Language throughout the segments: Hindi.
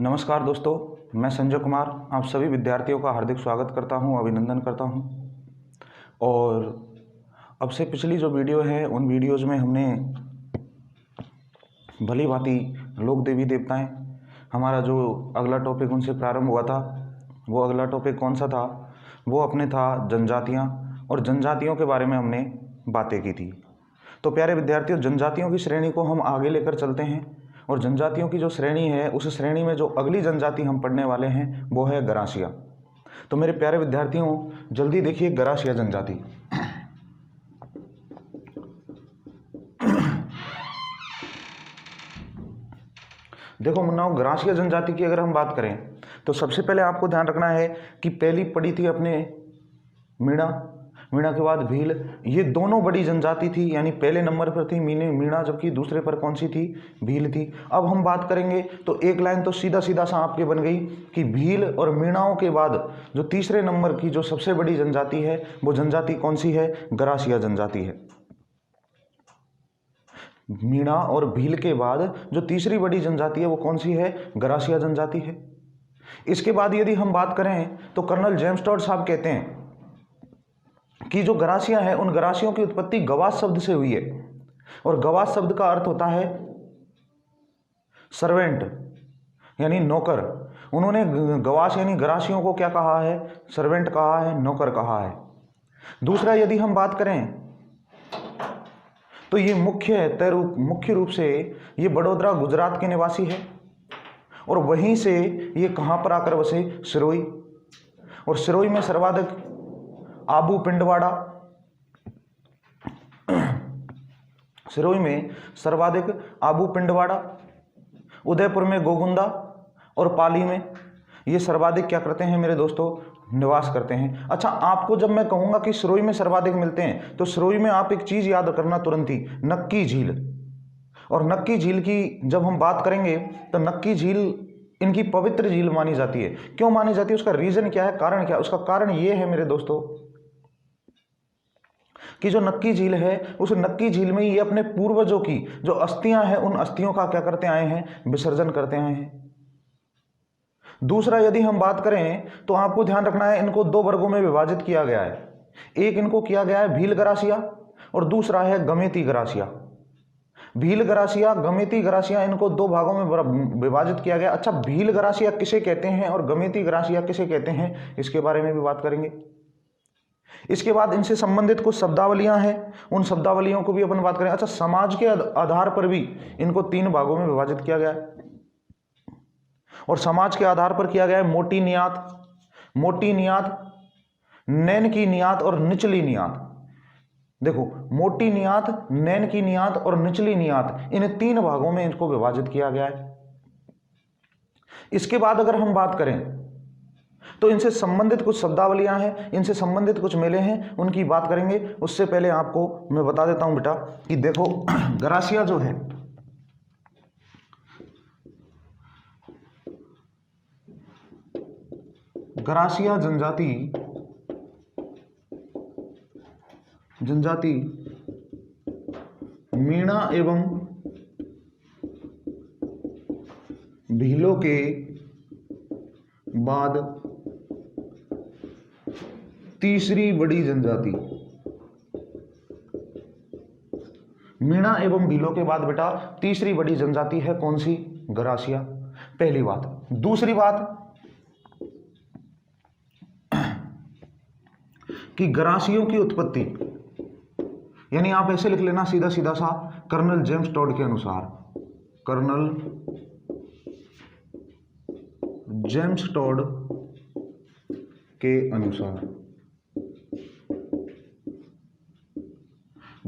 नमस्कार दोस्तों, मैं संजय कुमार आप सभी विद्यार्थियों का हार्दिक स्वागत करता हूं, अभिनंदन करता हूं। और अब से पिछली जो वीडियो है उन वीडियोज़ में हमने भली भांति लोक देवी देवताएं, हमारा जो अगला टॉपिक उनसे प्रारंभ हुआ था, वो अगला टॉपिक कौन सा था? वो अपने था जनजातियाँ, और जनजातियों के बारे में हमने बातें की थी। तो प्यारे विद्यार्थियों, जनजातियों की श्रेणी को हम आगे लेकर चलते हैं, और जनजातियों की जो श्रेणी है उस श्रेणी में जो अगली जनजाति हम पढ़ने वाले हैं वो है गरासिया। तो मेरे प्यारे विद्यार्थियों, जल्दी देखिए गरासिया जनजाति। देखो मुन्नाओ, गरासिया जनजाति की अगर हम बात करें तो सबसे पहले आपको ध्यान रखना है कि पहली पड़ी थी अपने मीणा के बाद भील। ये दोनों बड़ी जनजाति थी, यानी पहले नंबर पर थी मीणा, जबकि दूसरे पर कौन सी थी? भील थी। अब हम बात करेंगे तो एक लाइन तो सीधा सीधा सा आपके बन गई कि भील और मीणाओं के बाद जो तीसरे नंबर की जो सबसे बड़ी जनजाति है वो जनजाति कौन सी है? गरासिया जनजाति है। मीणा और भील के बाद जो तीसरी बड़ी जनजाति है वो कौन सी है? गरासिया जनजाति है। इसके बाद यदि हम बात करें तो कर्नल जेम्स टॉड साहब कहते हैं कि जो गरासिया है उन गरासियों की उत्पत्ति गवास शब्द से हुई है, और गवास शब्द का अर्थ होता है सर्वेंट, यानी नौकर। उन्होंने गवास यानी गरासियों को क्या कहा है? सर्वेंट कहा है, नौकर कहा है। दूसरा यदि हम बात करें तो ये मुख्य रूप से ये बड़ोदरा गुजरात के निवासी है, और वहीं से ये कहां पर आकर बसे? सिरोही। और सिरोही में सर्वाधिक आबू पिंडवाड़ा, सिरोही में सर्वाधिक आबू पिंडवाड़ा, उदयपुर में गोगुंदा, और पाली में ये सर्वाधिक क्या करते हैं मेरे दोस्तों? निवास करते हैं। अच्छा, आपको जब मैं कहूंगा कि सिरोही में सर्वाधिक मिलते हैं तो सिरोही में आप एक चीज याद करना तुरंत ही, नक्की झील। और नक्की झील की जब हम बात करेंगे तो नक्की झील इनकी पवित्र झील मानी जाती है। क्यों मानी जाती है? उसका रीजन क्या है, कारण क्या है? उसका कारण ये है मेरे दोस्तों कि जो नक्की झील है उस नक्की झील में ये अपने पूर्वजों की जो अस्थियां हैं उन अस्थियों का क्या करते आए हैं? विसर्जन करते आए हैं। दूसरा यदि हम बात करें तो आपको ध्यान रखना है, इनको दो वर्गों में विभाजित किया गया है। एक इनको किया गया है भील गरासिया, और दूसरा है गमेती गरासिया। भील गरासिया, गमेती गरासिया, इनको दो भागों में विभाजित किया गया। अच्छा, भील गरासिया किसे कहते हैं और गमेती गरासिया किसे कहते हैं, इसके बारे में भी बात करेंगे। इसके बाद इनसे संबंधित कुछ शब्दावलियां हैं, उन शब्दावलियों को भी अपन बात करें। अच्छा, समाज के आधार पर भी इनको तीन भागों में विभाजित किया गया है, और समाज के आधार पर किया गया है मोटी नियात, नैन की नियात और निचली नियात। देखो, मोटी नियात, नैन की नियात और निचली नियात, इन तीन भागों में इनको विभाजित किया गया है। इसके बाद अगर हम बात करें तो इनसे संबंधित कुछ शब्दावलियां हैं, इनसे संबंधित कुछ मेले हैं, उनकी बात करेंगे। उससे पहले आपको मैं बता देता हूं बेटा कि देखो गरासिया जो है, गरासिया जनजाति मीणा एवं भीलों के बाद तीसरी बड़ी जनजाति, मीणा एवं भीलों के बाद बेटा तीसरी बड़ी जनजाति है कौन सी? गरासिया। पहली बात। दूसरी बात कि गरासियों की उत्पत्ति, यानी आप ऐसे लिख लेना सीधा सीधा सा, कर्नल जेम्स टॉड के अनुसार, कर्नल जेम्स टॉड के अनुसार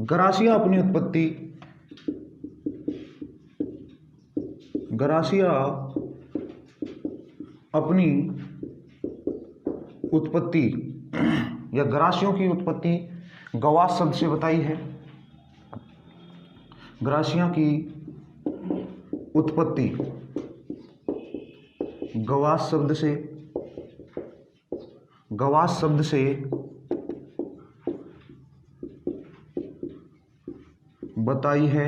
गरासिया अपनी उत्पत्ति या गरासियों की उत्पत्ति गवास शब्द से बताई है। गरासिया की उत्पत्ति गवास शब्द से बताई है,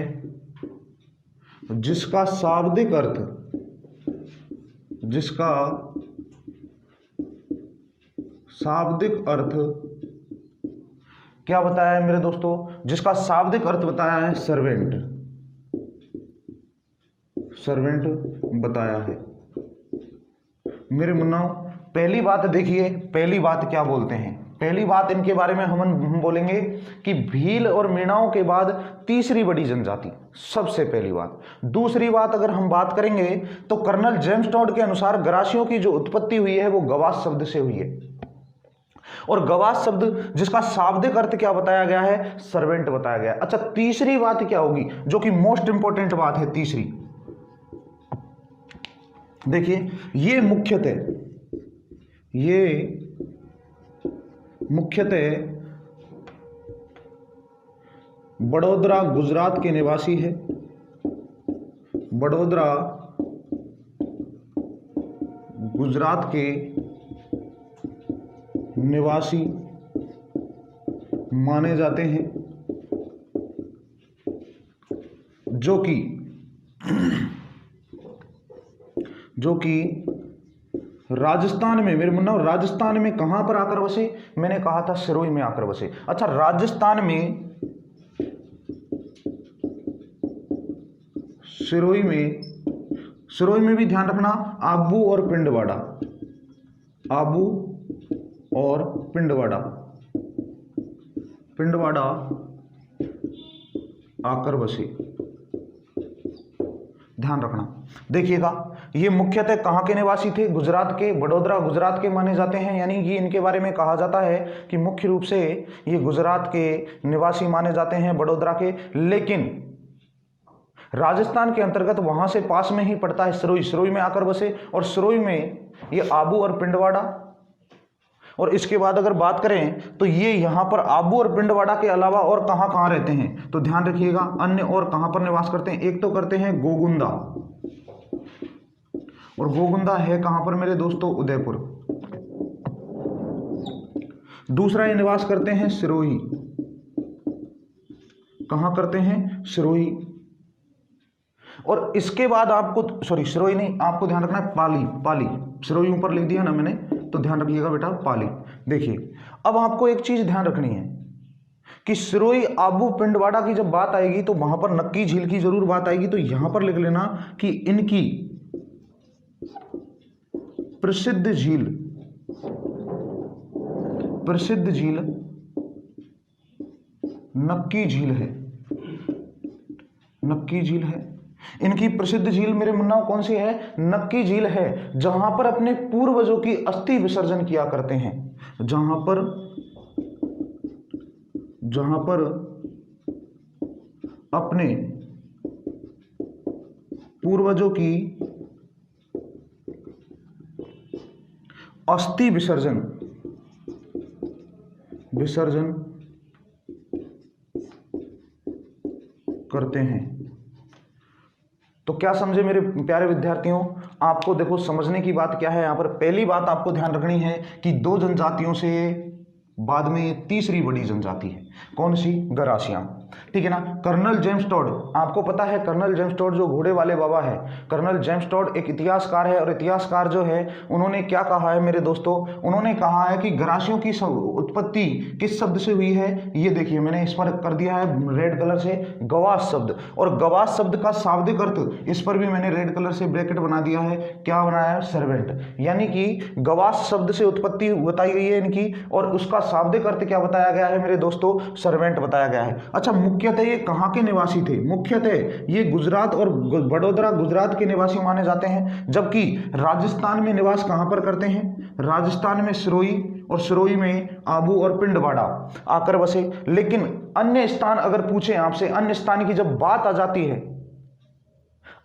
जिसका शाब्दिक अर्थ जिसका शाब्दिक अर्थ क्या बताया है मेरे दोस्तों, जिसका शाब्दिक अर्थ बताया है सर्वेंट, सर्वेंट बताया है। मेरे मुन्नाओं, पहली बात देखिए, पहली बात क्या बोलते हैं, पहली बात इनके बारे में हम बोलेंगे कि भील और मीणाओं के बाद तीसरी बड़ी जनजाति, सबसे पहली बात। दूसरी बात अगर हम बात करेंगे तो कर्नल जेम्स टॉड के अनुसार गरासियों की जो उत्पत्ति हुई है वो गवास शब्द से हुई है, और गवास शब्द जिसका शाब्दिक अर्थ क्या बताया गया है, सर्वेंट बताया गया है। अच्छा, तीसरी बात क्या होगी जो कि मोस्ट इंपॉर्टेंट बात है, तीसरी देखिए, ये मुख्यतः बड़ोदरा गुजरात के निवासी है, बड़ोदरा गुजरात के निवासी माने जाते हैं, जो कि राजस्थान में, मेरे मुन्ना, राजस्थान में कहां पर आकर बसे, मैंने कहा था सिरोही में आकर बसे। अच्छा, राजस्थान में सिरोही में भी ध्यान रखना, आबू और पिंडवाड़ा, आबू और पिंडवाड़ा आकर बसे, ध्यान रखना। देखिएगा, ये मुख्यतः कहाँ के निवासी थे, गुजरात के, बड़ोदरा गुजरात के माने जाते हैं, यानी कि इनके बारे में कहा जाता है कि मुख्य रूप से ये गुजरात के निवासी माने जाते हैं, बड़ोदरा के। लेकिन राजस्थान के अंतर्गत वहां से पास में ही पड़ता है सिरोही में आकर बसे, और सिरोही में ये आबू और पिंडवाड़ा। और इसके बाद अगर बात करें तो ये यहां पर आबू और पिंडवाड़ा के अलावा और कहां कहां रहते हैं, तो ध्यान रखिएगा, अन्य और कहां पर निवास करते हैं। एक तो करते हैं गोगुंदा, और गोगुंदा है कहां पर मेरे दोस्तों, उदयपुर। दूसरा ये निवास करते हैं सिरोही, कहां करते हैं, सिरोही। और इसके बाद आपको, सॉरी सिरोही नहीं, आपको ध्यान रखना है पाली, सिरोही ऊपर लिख दिया ना मैंने, तो ध्यान रखिएगा बेटा, पाली। देखिए, अब आपको एक चीज ध्यान रखनी है कि सिरोही, आबू, पिंडवाड़ा की जब बात आएगी तो वहां पर नक्की झील की जरूर बात आएगी। तो यहां पर लिख लेना कि इनकी प्रसिद्ध झील नक्की झील है, नक्की झील है। इनकी प्रसिद्ध झील मेरे मुन्ना कौन सी है, नक्की झील है, जहां पर अपने पूर्वजों की अस्थि विसर्जन किया करते हैं, जहां पर अपने पूर्वजों की अस्थि विसर्जन करते हैं। तो क्या समझे मेरे प्यारे विद्यार्थियों, आपको देखो समझने की बात क्या है यहाँ पर। पहली बात आपको ध्यान रखनी है कि दो जनजातियों से बाद में तीसरी बड़ी जनजाति है, कौन सी, गरासियां, ठीक है ना। कर्नल जेम्स टॉड, आपको पता है कर्नल जेम्स टॉड जो घोड़े वाले बाबा है, कर्नल जेम्स टॉड एक इतिहासकार है, और इतिहासकार जो है उन्होंने क्या कहा है मेरे दोस्तों, उन्होंने कहा है कि गरासियों की उत्पत्ति किस शब्द से हुई है। ये देखिए, मैंने इस पर कर दिया है रेड कलर से, गवास शब्द, और गवास शब्द का शाब्दिक अर्थ इस पर भी मैंने रेड कलर से ब्रैकेट बना दिया है, क्या बनाया है, सर्वेंट। यानी कि गवास शब्द से उत्पत्ति बताई गई है इनकी, और उसका शाब्दिक अर्थ क्या बताया गया है मेरे दोस्तों, सर्वेंट बताया गया है। अच्छा, मुख्यतः ये कहाँ के निवासी थे, मुख्यतः ये गुजरात और बड़ोदरा गुजरात के निवासी माने जाते हैं, जबकि राजस्थान में निवास कहाँ पर करते हैं, राजस्थान में सिरोही, और सिरोही में आबू और पिंडवाड़ा आकर बसे। लेकिन अन्य स्थान अगर पूछे आपसे, अन्य स्थान की जब बात आ जाती है,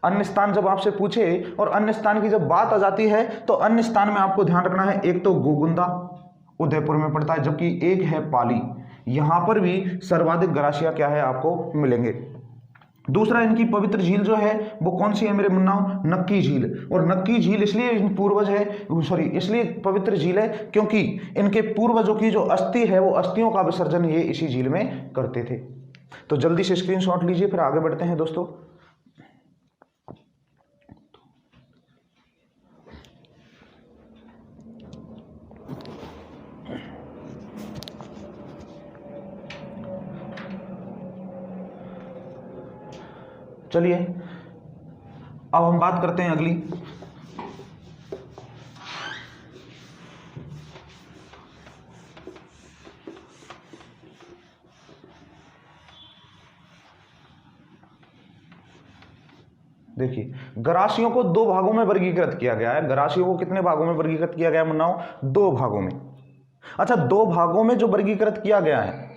अन्य स्थान जब आपसे पूछे और अन्य स्थान की जब बात आ जाती है, तो अन्य स्थान में आपको ध्यान रखना है, एक तो गोगुंदा उदयपुर में पड़ता है, जबकि एक है पाली, यहां पर भी सर्वाधिक गरासिया क्या है आपको मिलेंगे। दूसरा, इनकी पवित्र झील जो है वो कौन सी है मेरे मुन्ना, नक्की झील। और नक्की झील इसलिए पूर्वज है, सॉरी इसलिए पवित्र झील है क्योंकि इनके पूर्वजों की जो अस्थि है वो अस्थियों का विसर्जन ये इसी झील में करते थे। तो जल्दी से स्क्रीनशॉट लीजिए, फिर आगे बढ़ते हैं दोस्तों। चलिए अब हम बात करते हैं अगली। देखिए, गरासियों को दो भागों में वर्गीकृत किया गया है। गरासियों को कितने भागों में वर्गीकृत किया गया है मुन्नाओ? दो भागों में। अच्छा, दो भागों में जो वर्गीकृत किया गया है,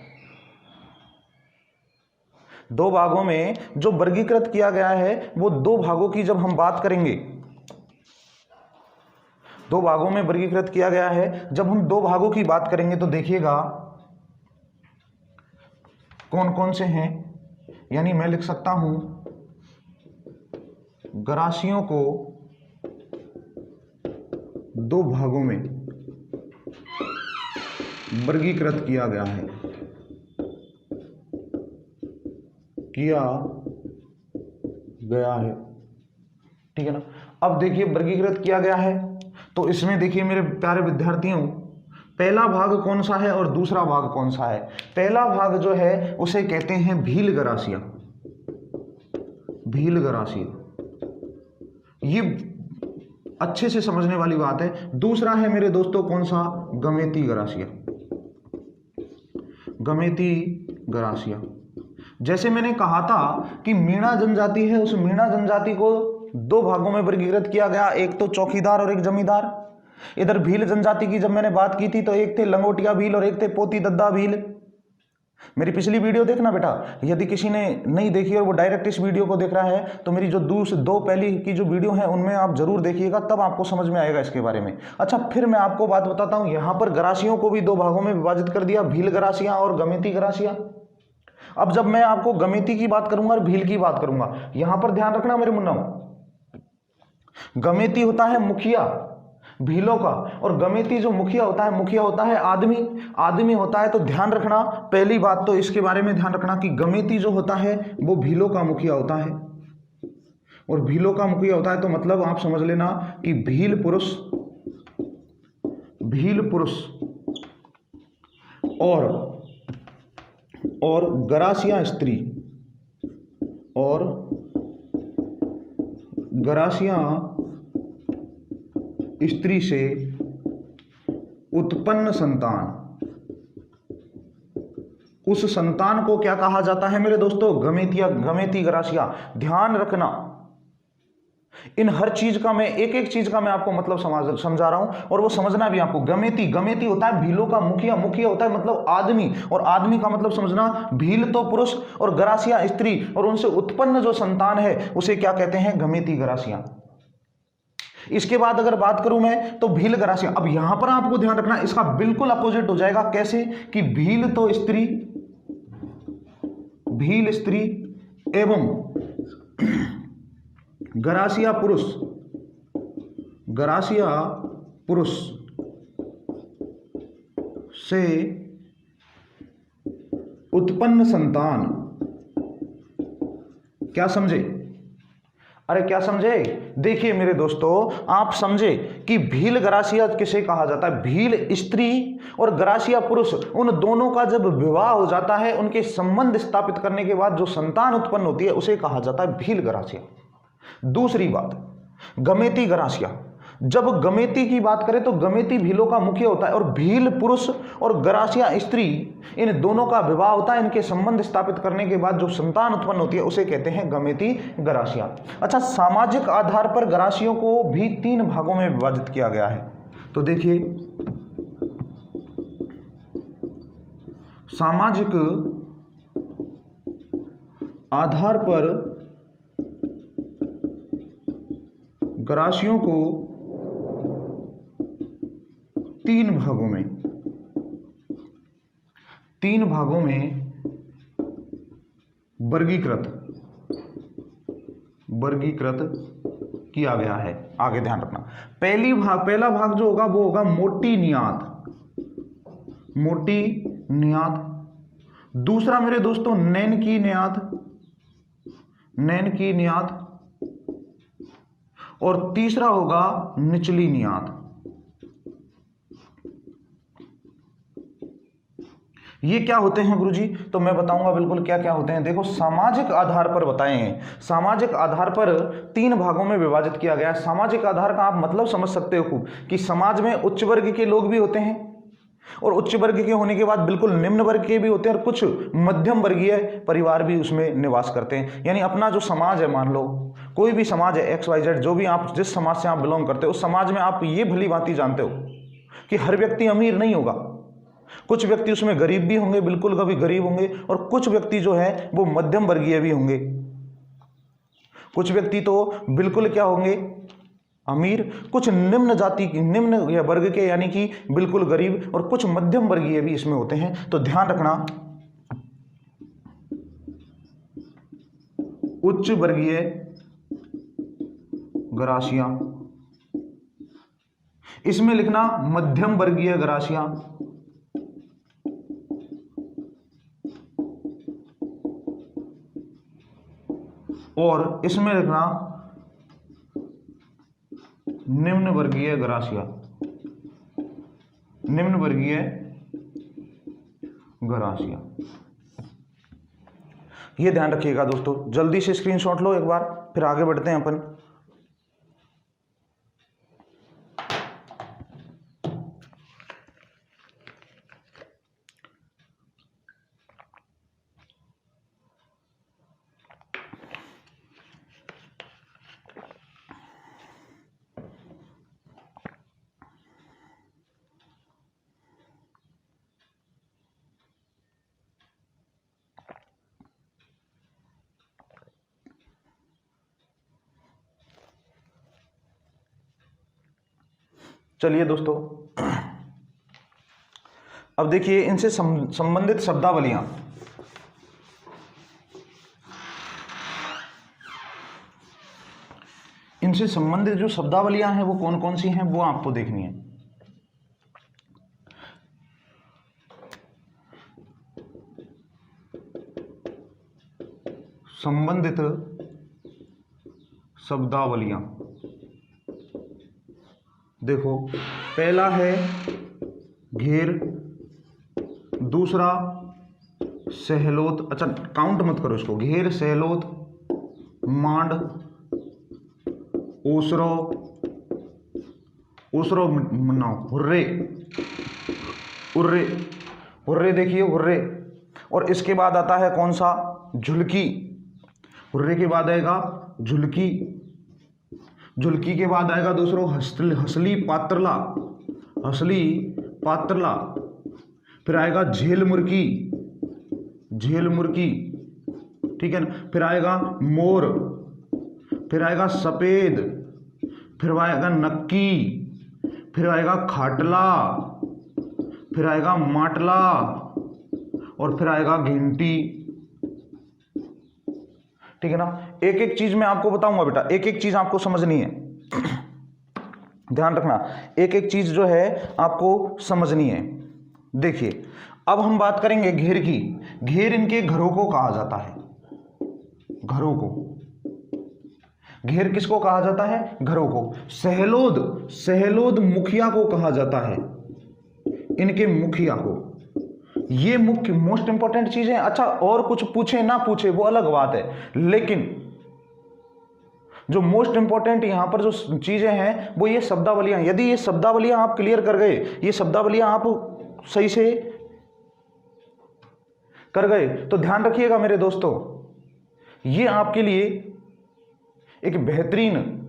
दो भागों में जो वर्गीकृत किया गया है, वो दो भागों की जब हम बात करेंगे, दो भागों में वर्गीकृत किया गया है, जब हम दो भागों की बात करेंगे तो देखिएगा कौन कौन से हैं। यानी मैं लिख सकता हूं गरासियों को दो भागों में वर्गीकृत किया गया है, ठीक है ना। अब देखिए वर्गीकृत किया गया है तो इसमें देखिए मेरे प्यारे विद्यार्थियों, पहला भाग कौन सा है और दूसरा भाग कौन सा है। पहला भाग जो है उसे कहते हैं भील गरासिया, भील गरासिया, ये अच्छे से समझने वाली बात है। दूसरा है मेरे दोस्तों कौन सा? गमेती गरासिया, गमेती गरासिया। जैसे मैंने कहा था कि मीणा जनजाति है, उस मीणा जनजाति को दो भागों में वर्गीकृत किया गया, एक तो चौकीदार और एक जमींदार। इधर भील जनजाति की जब मैंने बात की थी तो एक थे लंगोटिया भील और एक थे पोती दद्दा भील। मेरी पिछली वीडियो देखना बेटा, यदि किसी ने नहीं देखी और वो डायरेक्ट इस वीडियो को देख रहा है तो मेरी जो दो पहली की जो वीडियो है उनमें आप जरूर देखिएगा, तब आपको समझ में आएगा इसके बारे में। अच्छा, फिर मैं आपको बात बताता हूं, यहां पर गरासियों को भी दो भागों में विभाजित कर दिया, भील गरासिया और गमेती गरासिया। अब जब मैं आपको गमेती की बात करूंगा और भील की बात करूंगा, यहां पर ध्यान रखना मेरे मुन्नाओ, गमेती होता है मुखिया भीलों का, और गमेती जो मुखिया होता है आदमी होता है। तो ध्यान रखना, पहली बात तो इसके बारे में ध्यान रखना कि गमेती जो होता है वो भीलों का मुखिया होता है, और भीलों का मुखिया होता है तो मतलब आप समझ लेना कि भील पुरुष और गरासिया स्त्री, और गरासिया स्त्री से उत्पन्न संतान, उस संतान को क्या कहा जाता है मेरे दोस्तों? गमेती गरासिया। ध्यान रखना, इन हर चीज का मैं एक चीज का मैं आपको मतलब समझा रहा हूं, और वो समझना भी आपको। गमेती होता है भीलों का मुखिया होता है मतलब आदमी, और आदमी का मतलब समझना, भील तो पुरुष और गरासिया स्त्री, और उनसे उत्पन्न जो संतान है उसे क्या कहते हैं? गमेती गरासिया। इसके बाद अगर बात करूं मैं तो भील गरासिया। अब यहां पर आपको ध्यान रखना, इसका बिल्कुल अपोजिट हो जाएगा। कैसे? कि भील तो स्त्री, भील स्त्री एवं गरासिया पुरुष से उत्पन्न संतान। क्या समझे? अरे क्या समझे? देखिए मेरे दोस्तों, आप समझे कि भील गरासिया किसे कहा जाता है? भील स्त्री और गरासिया पुरुष, उन दोनों का जब विवाह हो जाता है, उनके संबंध स्थापित करने के बाद जो संतान उत्पन्न होती है उसे कहा जाता है भील गरासिया। दूसरी बात, गमेती गरासिया। जब गमेती की बात करें तो गमेती भीलों का मुखिया होता है, और भील पुरुष और गरासिया स्त्री, इन दोनों का विवाह होता है। इनके संबंध स्थापित करने के बाद जो संतान उत्पन्न होती है उसे कहते हैं गमेती गरासिया। अच्छा, सामाजिक आधार पर गरासियों को भी तीन भागों में विभाजित किया गया है। तो देखिए, सामाजिक आधार पर गरासियों को तीन भागों में वर्गीकृत किया गया है। आगे ध्यान रखना, पहला भाग जो होगा वो होगा मोटी नियात। दूसरा मेरे दोस्तों नैन की नियात, और तीसरा होगा निचली नियात। ये क्या होते हैं गुरुजी? तो मैं बताऊंगा बिल्कुल क्या क्या होते हैं। देखो, सामाजिक आधार पर बताए हैं। सामाजिक आधार पर 3 भागों में विभाजित किया गया है। सामाजिक आधार का आप मतलब समझ सकते हो खूब कि समाज में उच्च वर्ग के लोग भी होते हैं और उच्च वर्ग के होने के बाद बिल्कुल निम्न वर्ग के भी होते हैं और कुछ मध्यम वर्गीय परिवार भी उसमें निवास करते हैं। यानी अपना जो समाज है, मान लो कोई भी समाज है XYZ, जो भी आप जिस समाज से आप बिलोंग करते हो उस समाज में आप ये भली भांति जानते हो कि हर व्यक्ति अमीर नहीं होगा। कुछ व्यक्ति उसमें गरीब भी होंगे, बिल्कुल कभी गरीब होंगे, और कुछ व्यक्ति जो है वो मध्यम वर्गीय भी होंगे। कुछ व्यक्ति तो बिल्कुल क्या होंगे, अमीर, कुछ निम्न जाति निम्न या वर्ग के यानी कि बिल्कुल गरीब, और कुछ मध्यम वर्गीय भी इसमें होते हैं। तो ध्यान रखना, उच्च वर्गीय ग्रासिया, इसमें लिखना मध्यम वर्गीय ग्रासिया, और इसमें लिखना निम्न वर्गीय ग्रासिया, निम्न वर्गीय ग्रासिया। ये ध्यान रखिएगा दोस्तों। जल्दी से स्क्रीनशॉट लो एक बार, फिर आगे बढ़ते हैं अपन। चलिए दोस्तों, अब देखिए इनसे संबंधित शब्दावलियां। इनसे संबंधित जो शब्दावलियां हैं वो कौन कौन सी हैं वो आपको देखनी है। संबंधित शब्दावलियां, देखो, पहला है घेर, दूसरा सहलोत, अच्छा काउंट मत करो इसको, घेर, सहलोत, मांड, ओसरो, ओसरो मनाओ, हुर्रे, हुर्रे, हुर्रे, देखिए हुर्रे। और इसके बाद आता है कौन सा, झुलकी। हुर्रे के बाद आएगा झुलकी, झुलकी के बाद आएगा दूसरों हसली पात्रला, हसली पात्रला। फिर आएगा झेल मुर्की, झेल मुर्की, ठीक है ना। फिर आएगा मोर, फिर आएगा सफेद, फिर आएगा नक्की, फिर आएगा खाटला, फिर आएगा माटला, और फिर आएगा घिंटी, ठीक है ना। एक एक चीज मैं आपको बताऊंगा बेटा, एक एक चीज आपको समझनी है, ध्यान रखना, एक एक चीज जो है आपको समझनी है। देखिए, अब हम बात करेंगे घेर की। घेर इनके घरों को कहा जाता है, घरों को। घेर किसको कहा जाता है, घरों को। सहलोद, सहलोद मुखिया को कहा जाता है, इनके मुखिया को। ये मुख्य मोस्ट इंपॉर्टेंट चीजें। अच्छा, और कुछ पूछे ना पूछे वो अलग बात है, लेकिन जो मोस्ट इंपॉर्टेंट यहां पर जो चीजें हैं वो ये शब्दावलियां। यदि ये शब्दावलियां आप क्लियर कर गए, ये शब्दावलियां आप सही से कर गए, तो ध्यान रखिएगा मेरे दोस्तों, ये आपके लिए एक बेहतरीन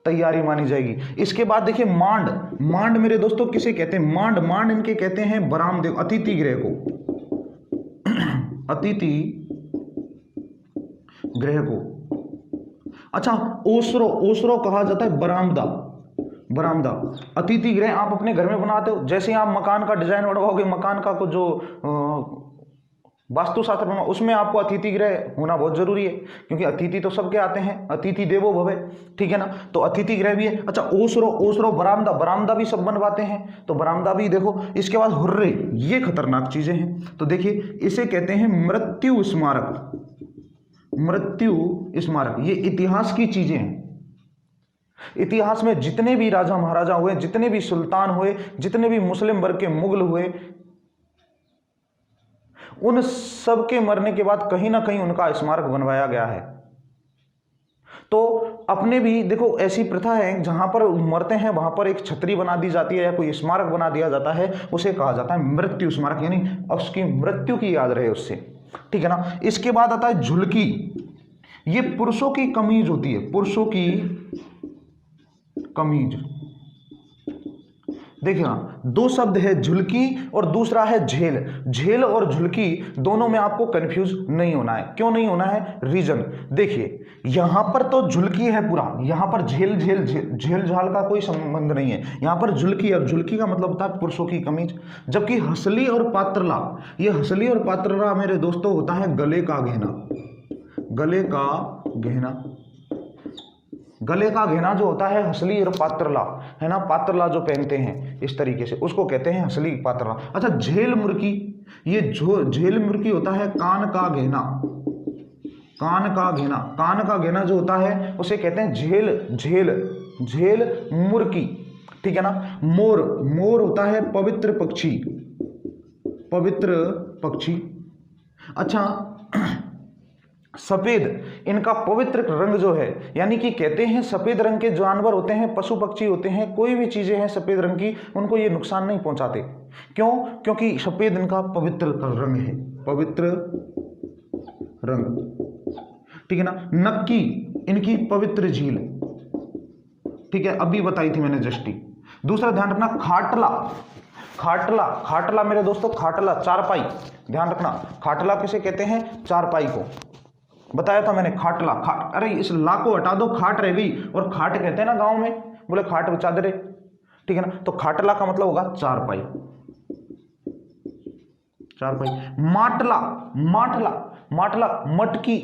तैयारी मानी जाएगी। इसके बाद देखिए मांड। मांड मेरे दोस्तों किसे कहते हैं, मांड, मांड इनके कहते हैं बरामदेव, अतिथि गृह को, अतिथि गृह को। अच्छा, ओसरो, ओसरो कहा जाता है बरामदा, बरामदा। अतिथि गृह आप अपने घर में बनाते हो, जैसे आप मकान का डिजाइन बनवाओगे, मकान का कुछ जो वास्तुशास्त्र बनवा, उसमें आपको अतिथि गृह होना बहुत जरूरी है, क्योंकि अतिथि तो सबके आते हैं, अतिथि देवो भव, ठीक है ना। तो अतिथि गृह भी है। अच्छा, ओसरो, ओसरो बरामदा, बरामदा भी सब बनवाते हैं, तो बरामदा भी देखो। इसके बाद हुर्रे, ये खतरनाक चीजें हैं। तो देखिए, इसे कहते हैं मृत्यु स्मारक, मृत्यु स्मारक। ये इतिहास की चीजें हैं। इतिहास में जितने भी राजा महाराजा हुए, जितने भी सुल्तान हुए, जितने भी मुस्लिम वर्ग के मुगल हुए, उन सब के मरने के बाद कहीं ना कहीं उनका स्मारक बनवाया गया है। तो अपने भी देखो ऐसी प्रथा है, जहां पर मरते हैं वहां पर एक छतरी बना दी जाती है या कोई स्मारक बना दिया जाता है, उसे कहा जाता है मृत्यु स्मारक, यानी उसकी मृत्यु की याद रहे उससे, ठीक है ना। इसके बाद आता है झुलकी। ये पुरुषों की कमीज होती है, पुरुषों की कमीज। देखिए ना, दो शब्द है झुलकी और दूसरा है झेल। झेल और झुलकी दोनों में आपको कंफ्यूज नहीं होना है। क्यों नहीं होना है? रीजन देखिए, यहां पर तो झुलकी है पूरा, यहां पर झेल झेल झेल झाल का कोई संबंध नहीं है। यहां पर झुलकी, और झुलकी का मतलब होता है पुरुषों की कमीज। जबकि हसली और पात्रला, ये हसली और पात्रला मेरे दोस्तों होता है गले का गहना। गले का गहना, गले का गहना जो होता है हसली और पात्रला, है ना, पात्रला जो पहनते हैं इस तरीके से, उसको कहते हैं हसली पात्रला। अच्छा, झेल मुर्की, ये जो झेल मुर्की होता है कान का गहना। कान का गहना, कान का गहना जो होता है उसे कहते हैं झेल झेल झेल मुर्की, ठीक है ना। मोर, मोर होता है पवित्र पक्षी, पवित्र पक्षी। अच्छा, सफेद, इनका पवित्र रंग जो है, यानी कि कहते हैं सफेद रंग के जानवर होते हैं, पशु पक्षी होते हैं, कोई भी चीजें हैं सफेद रंग की, उनको ये नुकसान नहीं पहुंचाते। क्यों? क्योंकि सफेद इनका पवित्र रंग है, पवित्र रंग, ठीक है ना। नक्की, इनकी पवित्र झील, ठीक है, अभी बताई थी मैंने जस्टी। दूसरा ध्यान रखना, खाटला। खाटला, खाटला मेरे दोस्तों, खाटला चारपाई, ध्यान रखना, खाटला किसे कहते हैं? चारपाई को बताया था मैंने। खाटला, खाट, अरे इस ला को हटा दो, खाट रह गई, और खाट कहते हैं ना गांव में, बोले खाट बिछा दे रे, ठीक है ना। तो खाटला का मतलब होगा चारपाई, चारपाई। माटला, माटला, माटला मटकी,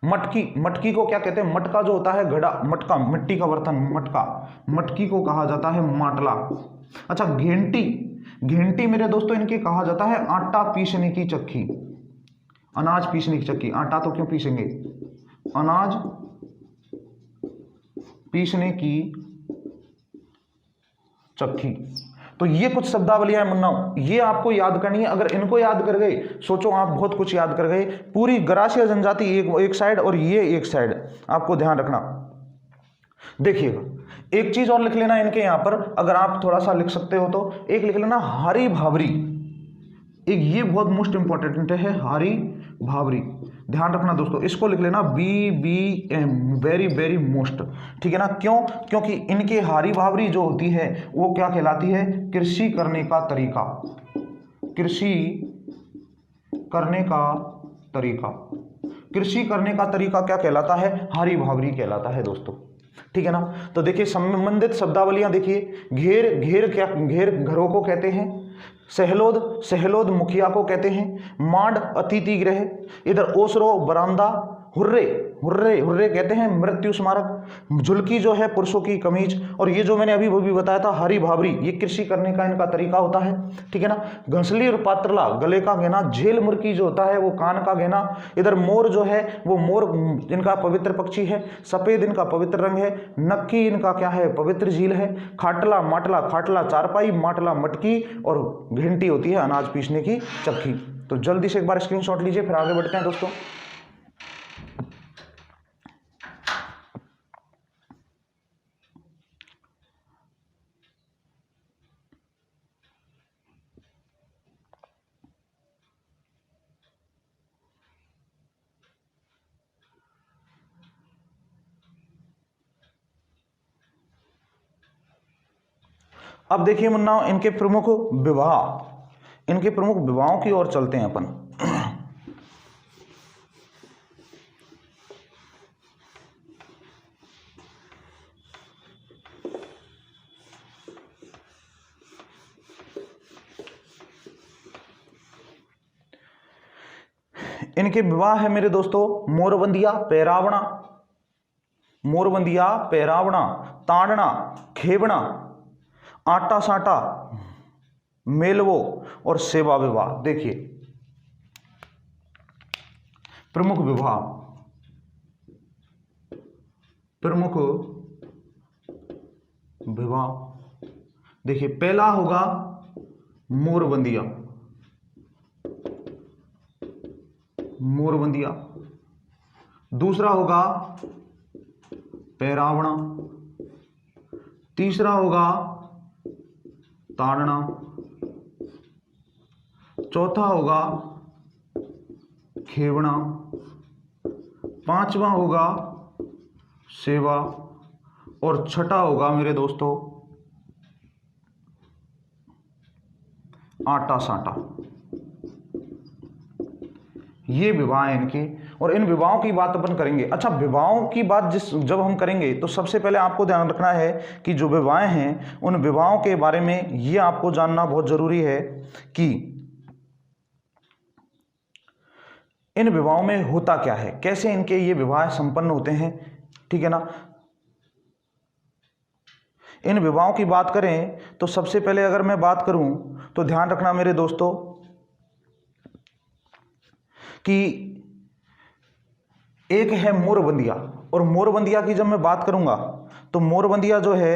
मटकी, मटकी को क्या कहते हैं? मटका जो होता है घड़ा, मटका, मिट्टी का बर्तन, मटका, मटकी को कहा जाता है माटला। अच्छा, घेंटी, घेंटी मेरे दोस्तों इनके कहा जाता है आटा पीसने की चक्की, अनाज पीसने की चक्की। आटा तो क्यों पीसेंगे, अनाज पीसने की चक्की। तो ये कुछ शब्दावलियां हैं मुन्ना, ये आपको याद करनी है। अगर इनको याद कर गए, सोचो आप बहुत कुछ याद कर गए। पूरी गरासिया जनजाति एक साइड और ये एक साइड, आपको ध्यान रखना। देखिएगा, एक चीज और लिख लेना इनके यहां पर, अगर आप थोड़ा सा लिख सकते हो तो एक लिख लेना, हारी भावरी। एक ये बहुत मोस्ट इंपॉर्टेंट है, हारी भावरी, ध्यान रखना दोस्तों, इसको लिख लेना BBM, वेरी वेरी मोस्ट, ठीक है ना। क्यों? क्योंकि इनके हारी भावरी जो होती है वो क्या कहलाती है? कृषि करने का तरीका, कृषि करने का तरीका, कृषि करने का तरीका क्या कहलाता है? हारी भावरी कहलाता है दोस्तों, ठीक है ना। तो देखिए संबंधित शब्दावलियां देखिए, घेर, घेर क्या, घेर घरों को कहते हैं। सहलोद, सहलोद मुखिया को कहते हैं। मांड, अतिथि गृह। इधर ओसरो, बरामदा। हुर्रे, हुर्रे, हुर्रे कहते हैं मृत्यु स्मारक। झुलकी जो है पुरुषों की कमीज, और ये जो मैंने अभी वो भी बताया था हरी भावरी, ये कृषि करने का इनका तरीका होता है, ठीक है ना। घंसली और पात्रला, गले का गहना। झेल मुर्की जो होता है वो कान का गहना। इधर मोर जो है वो मोर इनका पवित्र पक्षी है। सफेद इनका पवित्र रंग है। नक्की इनका क्या है? पवित्र झील है। खाटला, माटला, खाटला चारपाई, माटला मटकी, और घंटी होती है अनाज पीसने की चक्की। तो जल्दी से एक बार स्क्रीनशॉट लीजिए, फिर आगे बढ़ते हैं दोस्तों। अब देखिए मुन्ना, इनके प्रमुख विवाह, इनके प्रमुख विवाहों की ओर चलते हैं अपन। इनके विवाह है मेरे दोस्तों, मोरबंदिया, पैरावणा, मोरबंदिया, पैरावणा, ताड़ना, खेवणा, आटा साटा, मेलवो, और सेवा विवाह। देखिए प्रमुख विवाह, प्रमुख विवाह, देखिए पहला होगा मोरबंदिया, मोरबंदिया। दूसरा होगा पैरावणा। तीसरा होगा ताड़ना। चौथा होगा खेवणा। पांचवा होगा सेवा। और छठा होगा मेरे दोस्तों आटा साटा। ये विवाह हैं इनके, और इन विवाहों की बात अपन करेंगे। अच्छा, विवाहों की बात जब हम करेंगे तो सबसे पहले आपको ध्यान रखना है कि जो विवाह हैं उन विवाहों के बारे में ये आपको जानना बहुत जरूरी है कि इन विवाहों में होता क्या है, कैसे इनके ये विवाह संपन्न होते हैं, ठीक है ना। इन विवाहों की बात करें तो सबसे पहले अगर मैं बात करूं तो ध्यान रखना मेरे दोस्तों कि एक है मोरबंदिया, और मोरबंदिया की जब मैं बात करूंगा तो मोरबंदिया जो है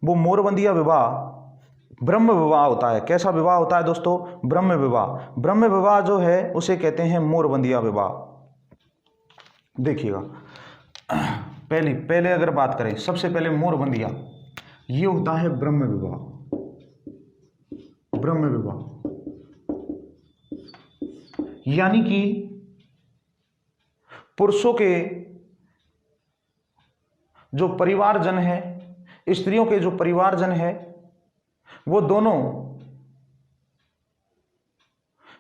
वो मोरबंदिया विवाह ब्रह्म विवाह होता है। कैसा विवाह होता है दोस्तों? ब्रह्म विवाह। ब्रह्म विवाह जो है उसे कहते हैं मोरबंदिया विवाह। देखिएगा, पहले अगर बात करें, सबसे पहले मोरबंदिया, ये होता है ब्रह्म विवाह। ब्रह्म विवाह यानी कि पुरुषों के जो परिवारजन है, स्त्रियों के जो परिवारजन है, वो दोनों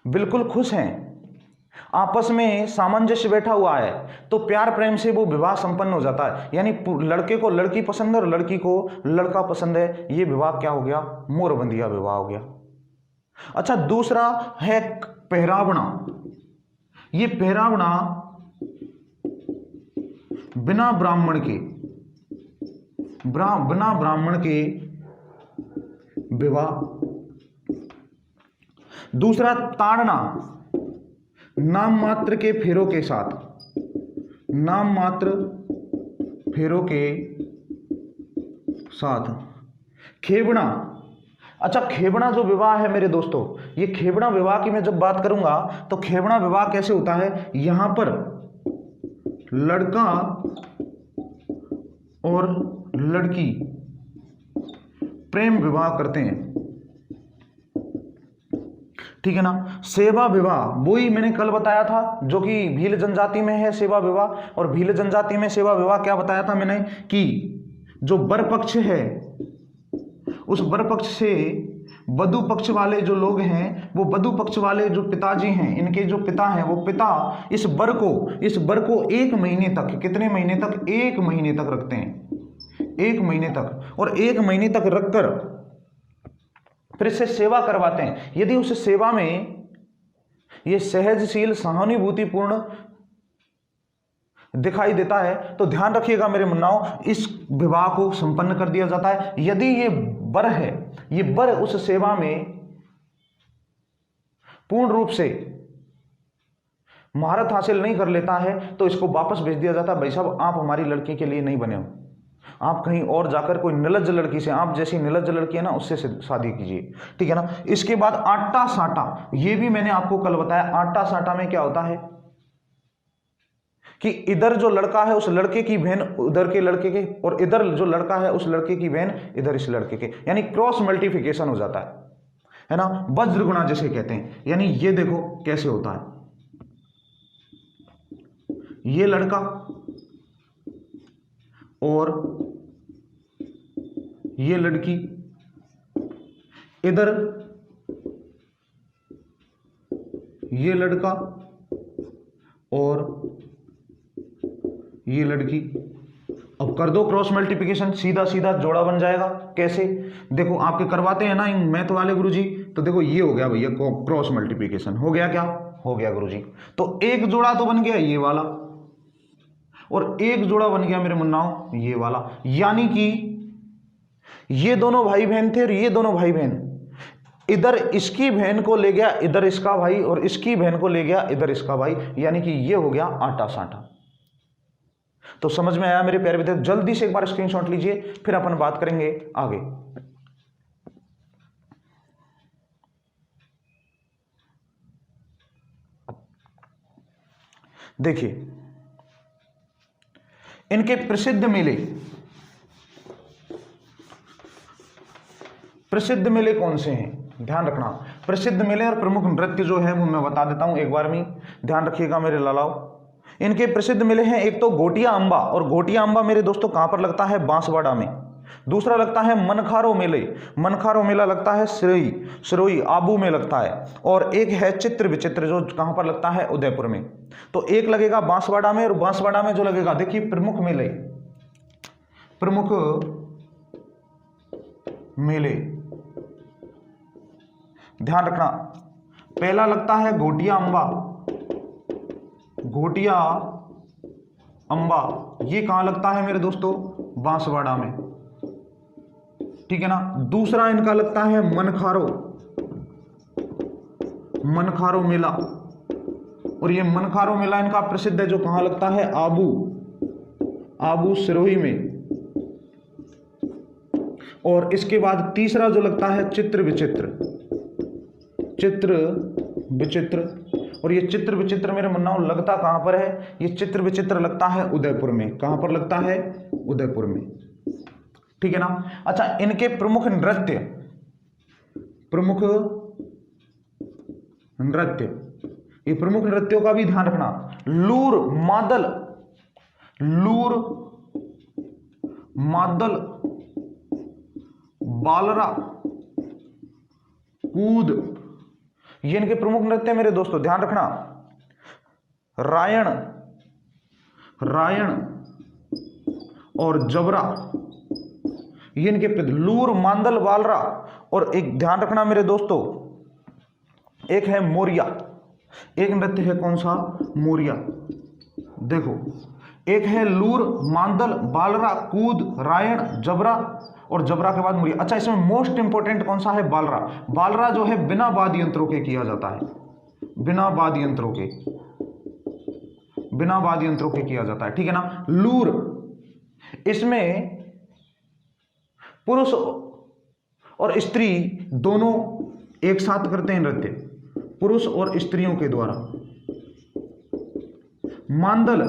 बिल्कुल खुश हैं, आपस में सामंजस्य बैठा हुआ है, तो प्यार प्रेम से वो विवाह संपन्न हो जाता है। यानी लड़के को लड़की पसंद है और लड़की को लड़का पसंद है, ये विवाह क्या हो गया? मोरबंदिया विवाह हो गया। अच्छा, दूसरा है पहरावना। ये पहरावना बिना ब्राह्मण के विवाह। दूसरा ताड़ना, नाम मात्र के फेरों के साथ, नाम मात्र फेरों के साथ। खेवणा, अच्छा खेवणा जो विवाह है मेरे दोस्तों, ये खेवणा विवाह की मैं जब बात करूंगा तो खेवणा विवाह कैसे होता है? यहां पर लड़का और लड़की प्रेम विवाह करते हैं, ठीक है ना। सेवा विवाह वही मैंने कल बताया था जो कि भील जनजाति में है सेवा विवाह। और भील जनजाति में सेवा विवाह क्या बताया था मैंने कि जो वर पक्ष है उस वर पक्ष से वधु पक्ष वाले जो लोग हैं, वो वधु पक्ष वाले जो पिताजी हैं, इनके जो पिता हैं, वो पिता इस वर को 1 महीने तक, कितने महीने तक? 1 महीने तक रखते हैं, 1 महीने तक। और 1 महीने तक रखकर फिर इससे सेवा करवाते हैं। यदि उस सेवा में ये सहजशील सहानुभूतिपूर्ण दिखाई देता है तो ध्यान रखिएगा मेरे मुन्नाओं, इस विवाह को संपन्न कर दिया जाता है। यदि ये वर है, ये वर उस सेवा में पूर्ण रूप से महारत हासिल नहीं कर लेता है तो इसको वापस भेज दिया जाता है। भाई साहब, आप हमारी लड़की के लिए नहीं बने हो, आप कहीं और जाकर कोई निर्लज्ज लड़की से, आप जैसी निर्लज्ज लड़की है ना, उससे शादी कीजिए, ठीक है ना। इसके बाद आटा साटा, ये भी मैंने आपको कल बताया। आटा साटा में क्या होता है कि इधर जो लड़का है उस लड़के की बहन उधर के लड़के के, और इधर जो लड़का है उस लड़के की बहन इधर इस लड़के के, यानी क्रॉस मल्टीप्लिकेशन हो जाता है ना, वज्रगुणा जिसे कहते हैं। यानी ये देखो कैसे होता है, ये लड़का और ये लड़की, इधर ये लड़का और ये लड़की। अब कर दो क्रॉस मल्टीप्लिकेशन, सीधा सीधा जोड़ा बन जाएगा। कैसे? देखो आपके करवाते हैं ना इन मैथ वाले गुरुजी, तो देखो ये हो गया भैया क्रॉस मल्टीप्लिकेशन। हो गया क्या? हो गया गुरुजी। तो एक जोड़ा तो बन गया ये वाला, और एक जोड़ा बन गया मेरे मुन्नाओं ये वाला। यानी कि ये दोनों भाई बहन थे और ये दोनों भाई बहन, इधर इसकी बहन को ले गया इधर इसका भाई, और इसकी बहन को ले गया इधर इसका भाई, यानी कि ये हो गया आटा साटा। तो समझ में आया मेरे प्यारे विद्यार्थी? जल्दी से एक बार स्क्रीनशॉट लीजिए, फिर अपन बात करेंगे आगे। देखिए इनके प्रसिद्ध मेले कौन से हैं, ध्यान रखना। प्रसिद्ध मेले और प्रमुख नृत्य जो है वो मैं बता देता हूं एक बार में, ध्यान रखिएगा मेरे लालाओ। इनके प्रसिद्ध मेले हैं, एक तो घोटिया अंबा, और घोटिया अंबा मेरे दोस्तों कहां पर लगता है, बांसवाड़ा में। दूसरा लगता है मनखारो मेले, मनखारो मेला लगता है सिरोही आबू में लगता है। और एक है चित्र विचित्र जो कहां पर लगता है, उदयपुर में। तो एक लगेगा बांसवाड़ा में, और बांसवाड़ा में जो लगेगा, देखिए प्रमुख मेले ध्यान रखना, पहला लगता है घोटिया अंबा, ये कहां लगता है मेरे दोस्तों, बांसवाड़ा में, ठीक है ना। दूसरा इनका लगता है मनखारो मेला, और ये मनखारो मेला इनका प्रसिद्ध है जो कहां लगता है, आबू सिरोही में। और इसके बाद तीसरा जो लगता है चित्र विचित्र, और ये चित्र विचित्र मेरे मुन्नाओं लगता कहां पर है, ये चित्र विचित्र लगता है उदयपुर में। कहां पर लगता है, उदयपुर में, ठीक है ना। अच्छा, इनके प्रमुख नृत्य, ये प्रमुख नृत्यों का भी ध्यान रखना। लूर मादल बालरा कूद, ये इनके प्रमुख नृत्य मेरे दोस्तों, ध्यान रखना। रायण और जबरा, ये इनके लूर मांदल बालरा, और एक ध्यान रखना मेरे दोस्तों, एक है मोरिया, एक नृत्य है कौन सा, मोरिया। देखो, एक है लूर मांदल बालरा कूद रायण जबरा, और जबरा के बाद मोरिया। अच्छा, इसमें मोस्ट इंपोर्टेंट कौन सा है, बालरा जो है बिना वाद्य यंत्रों के किया जाता है, बिना वाद्य यंत्रों के किया जाता है, ठीक है ना। लूर, इसमें पुरुष और स्त्री दोनों एक साथ करते हैं नृत्य, पुरुष और स्त्रियों के द्वारा। मांदल,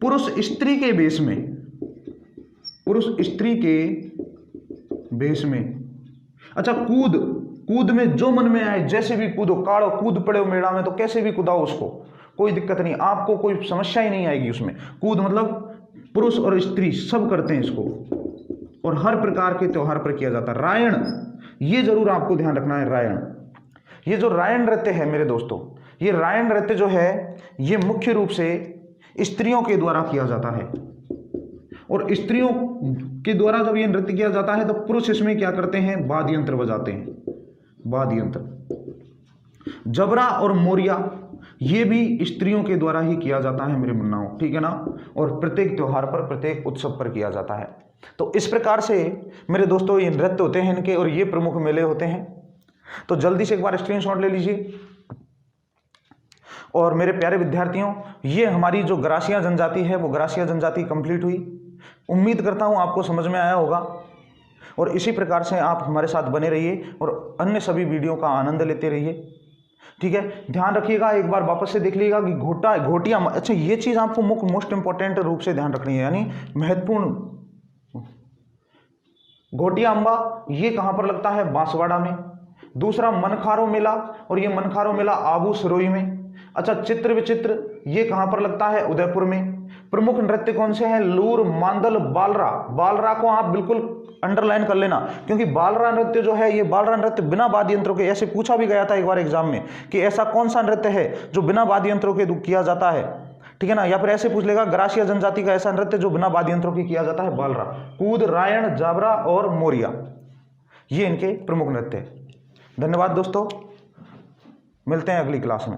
पुरुष स्त्री के बेस में। अच्छा, कूद में जो मन में आए, जैसे भी कूदो, काड़ो कूद पड़े हो मेड़ा में तो कैसे भी कूदाओ उसको, कोई दिक्कत नहीं, आपको कोई समस्या ही नहीं आएगी उसमें। कूद मतलब पुरुष और स्त्री सब करते हैं इसको, और हर प्रकार के त्योहार पर किया जाता है। रायण, ये जरूर आपको ध्यान रखना है, रायण, ये जो रायण नृत्य है मेरे दोस्तों, ये रायण नृत्य जो है ये मुख्य रूप से स्त्रियों के द्वारा किया जाता है, और स्त्रियों के द्वारा जब ये नृत्य किया जाता है तो पुरुष इसमें क्या करते हैं, वाद्य यंत्र बजाते हैं, वाद्य यंत्र। जबरा और मोरिया ये भी स्त्रियों के द्वारा ही किया जाता है मेरे मुन्नाओं, ठीक है ना, और प्रत्येक त्योहार पर, प्रत्येक उत्सव पर किया जाता है। तो इस प्रकार से मेरे दोस्तों ये नृत्य होते हैं इनके, और ये प्रमुख मेले होते हैं। तो जल्दी से एक बार स्क्रीनशॉट ले लीजिए। और मेरे प्यारे विद्यार्थियों, ये हमारी जो गरासिया जनजाति है वो गरासिया जनजाति कंप्लीट हुई। उम्मीद करता हूँ आपको समझ में आया होगा, और इसी प्रकार से आप हमारे साथ बने रहिए और अन्य सभी वीडियो का आनंद लेते रहिए, ठीक है। ध्यान रखिएगा, एक बार वापस से देख लीजिएगा कि घोटिया, अच्छा ये चीज़ आपको मोस्ट इंपॉर्टेंट रूप से ध्यान रखनी है, यानी महत्वपूर्ण। घोटिया अंबा ये कहाँ पर लगता है, बांसवाड़ा में। दूसरा मनखारो मेला, और ये मनखारो मेला आबू सिरोही में। अच्छा, चित्र विचित्र ये कहां पर लगता है, उदयपुर में। प्रमुख नृत्य कौन से हैं, लूर मांदल बालरा को आप बिल्कुल अंडरलाइन कर लेना, क्योंकि बालरा नृत्य जो है, ये बालरा नृत्य बिना वाद्य यंत्रों के, ऐसे पूछा भी गया था एक बार एग्जाम में कि ऐसा कौन सा नृत्य है जो बिना वाद्य यंत्रों के किया जाता है, ठीक है ना। या फिर ऐसे पूछ लेगा गरासिया जनजाति का ऐसा नृत्य जो बिना वाद्य यंत्रों के किया जाता है, बालरा, कूद, रायण, जाबरा और मोरिया, ये इनके प्रमुख नृत्य है। धन्यवाद दोस्तों, मिलते हैं अगली क्लास में।